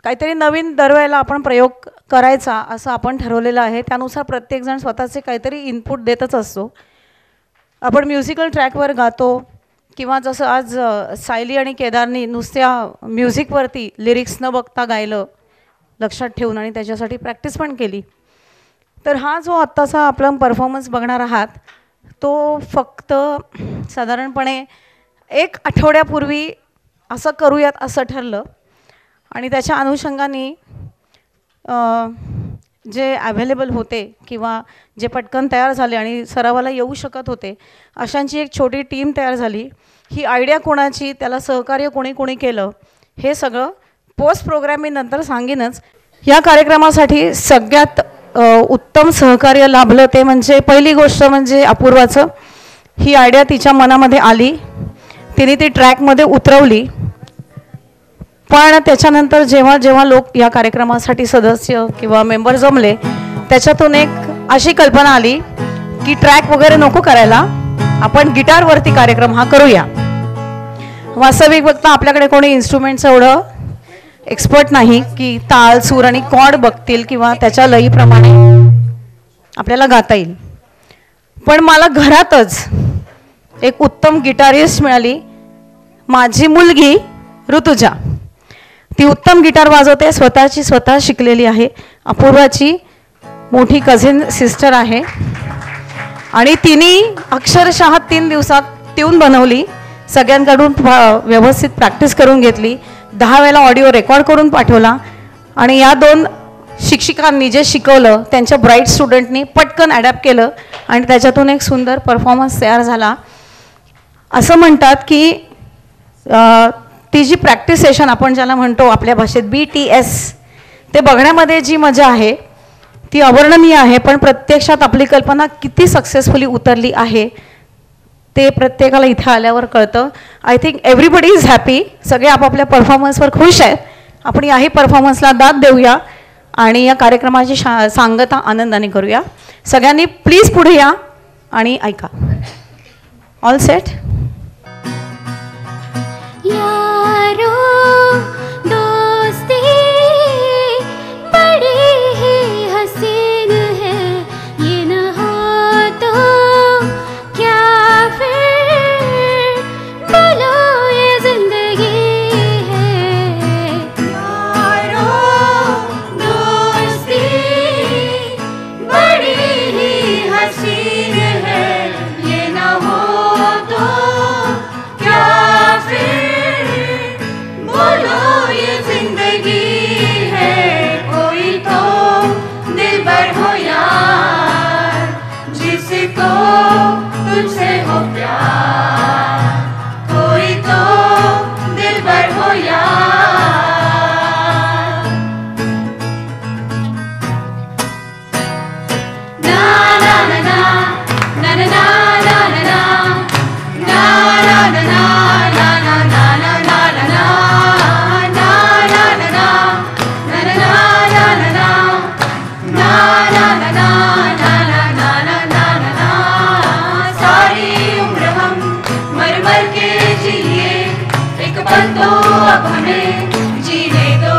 काहीतरी नवीन दरवेळेला आपण प्रयोग करायचा असं आपण ठरवलेलं आहे. त्यानुसार प्रत्येकजण स्वतःचे काहीतरी इनपुट देतच असतो. आपण म्युझिकल ट्रॅकवर गातो किंवा जसं आज सायली आणि केदारनी नुसत्या म्युझिकवरती लिरिक्स न बघता गायलं लक्षात ठेवून आणि त्याच्यासाठी प्रॅक्टिस पण केली. तर हा जो आत्ताचा आपला परफॉर्मन्स बघणार आहात तो फक्त साधारणपणे 1 आठवड्यापूर्वी असं करूयात असं ठरलं आणि त्याच्या अनुषंगाने जे अवेलेबल होते किंवा जे पटकन तयार झाले आणि सरावाला येऊ शकत होते अशांची एक छोटी टीम तयार झाली. ही आयडिया कोणाची, त्याला सहकार्य कोणी कोणी केलं हे सगळं पोस्ट प्रोग्राम मी नंतर सांगेनच. या कार्यक्रमासाठी सगळ्यात उत्तम सहकार्य लाभलं ते म्हणजे पहिली गोष्ट म्हणजे अपूर्वाचं. ही आयडिया तिच्या मनामध्ये आली, तिने ती ट्रॅकमध्ये उतरवली. पण त्याच्यानंतर जेव्हा जेव्हा लोक या कार्यक्रमासाठी सदस्य किंवा मेंबर जमले त्याच्यातून एक अशी कल्पना आली की ट्रॅक वगैरे नको करायला, आपण गिटारवरती कार्यक्रम हा करूया. वास्तविक बघता आपल्याकडे कोणी इन्स्ट्रुमेंटचं एवढं एक्सपर्ट नाही की ताल सूर आणि कॉर्ड बघतील किंवा त्याच्या लयीप्रमाणे आपल्याला गाता येईल. पण मला घरातच एक उत्तम गिटारिस्ट मिळाली, माझी मुलगी ऋतुजा. ती उत्तम गिटार वाजवते, स्वतः शिकलेली आहे. अपूर्वाची मोठी कझिन सिस्टर आहे आणि तिने अक्षरशः 3 दिवसात ट्यून बनवली, सगळ्यांकडून व्यवस्थित प्रॅक्टिस करून घेतली, 10 वेळेला ऑडिओ रेकॉर्ड करून पाठवला आणि या 2 शिक्षिकांनी जे शिकवलं त्यांच्या ब्राईट स्टुडंटनी पटकन ॲडॅप्ट केलं आणि त्याच्यातून एक सुंदर परफॉर्मन्स तयार झाला. असं म्हणतात की ती जी प्रॅक्टिस सेशन आपण ज्याला म्हणतो आपल्या भाषेत BTS, ते बघण्यामध्ये जी मजा आहे ती अवर्णनीय आहे. पण प्रत्यक्षात आपली कल्पना किती सक्सेसफुली उतरली आहे ते प्रत्येकाला इथे आल्यावर कळतं. I think everybody is happy. सगळे आपापल्या परफॉर्मन्सवर खुश आहेत. आपण याही परफॉर्मन्सला दाद देऊया आणि या कार्यक्रमाची सांगता आनंदाने करूया. सगळ्यांनी प्लीज पुढे या आणि ऐका. All set. यारो दोस्ती बड़ी ही हसीन है, ये न हो तो क्या फिर बोलो ये जिंदगी है. यारो दोस्ती बड़ी ही हसीन है, ये न हो तो क्या फिर बोलो ये जिंदगी है. कोई तो दिलबर हो यार, जिसको तुझसे हो प्यार. कोई तो दिलबर हो यार. ना ना ना ना ना ना ना ना ना ना ना ना. तो अब हमें जीने दो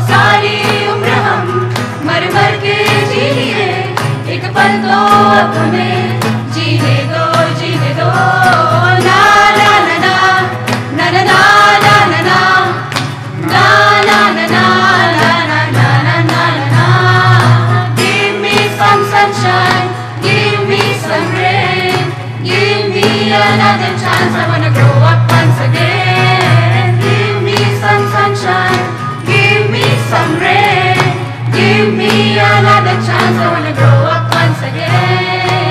सारी उम्र हम मर मर के जिए. एक पल तो अब हमें जीने दो ना ना ना ना ना ना ना ना ना ना ना ना ना ना ना ना ना. Give me some sunshine, give me some rain, give me another chance. I wanna grow up once again. Give me some sunshine, give me some rain, give me another chance. I wanna grow up once again.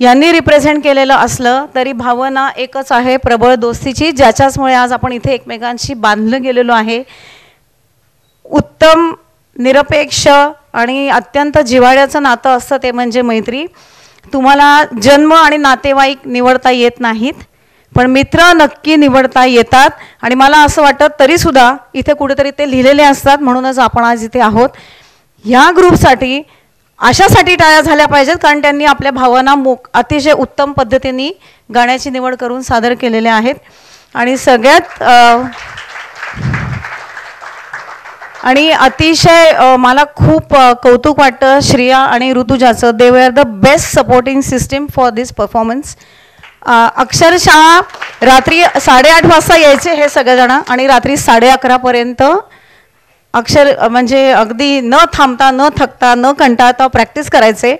यांनी represent केलेलं असलं तरी भावना एकच आहे, प्रबळ दोस्तीची, ज्याच्याचमुळे आज आपण इथे एकमेकांशी बांधलं गेलेलो आहे. उत्तम, निरपेक्ष आणि अत्यंत जिव्हाळ्याचं नातं असतं ते म्हणजे मैत्री. तुम्हाला जन्म आणि नातेवाईक निवडता येत नाहीत, पण मित्र नक्की निवडता येतात. आणि मला असं वाटतं तरीसुद्धा इथे कुठेतरी ते लिहिलेले असतात, म्हणूनच आपण आज इथे आहोत. ह्या ग्रुपसाठी अशासाठी टाळ्या झाल्या पाहिजेत कारण त्यांनी आपल्या भावना अतिशय उत्तम पद्धतीने गाण्याची निवड करून सादर केलेल्या आहेत. आणि सगळ्यात आणि अतिशय मला खूप कौतुक वाटतं श्रिया आणि ऋतुजाचं. They were the best supporting system for this performance. अक्षरशः रात्री 8:30 वाजता यायचे हे सगळेजण आणि रात्री 11:30पर्यंत म्हणजे अगदी न थांबता, न थकता, न कंटाळता प्रॅक्टिस करायचे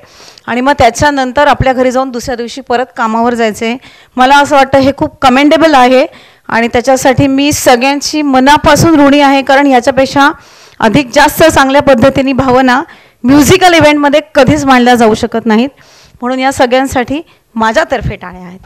आणि मग त्याच्यानंतर आपल्या घरी जाऊन दुसऱ्या दिवशी परत कामावर जायचे. मला असं वाटतं हे खूप कमेंडेबल आहे आणि त्याच्यासाठी मी सगळ्यांची मनापासून ऋणी आहे, कारण ह्याच्यापेक्षा अधिक जास्त चांगल्या पद्धतीने भावना म्युझिकल इव्हेंटमध्ये कधीच मांडल्या जाऊ शकत नाहीत. म्हणून या सगळ्यांसाठी माझ्यातर्फे टाळ्या आहेत.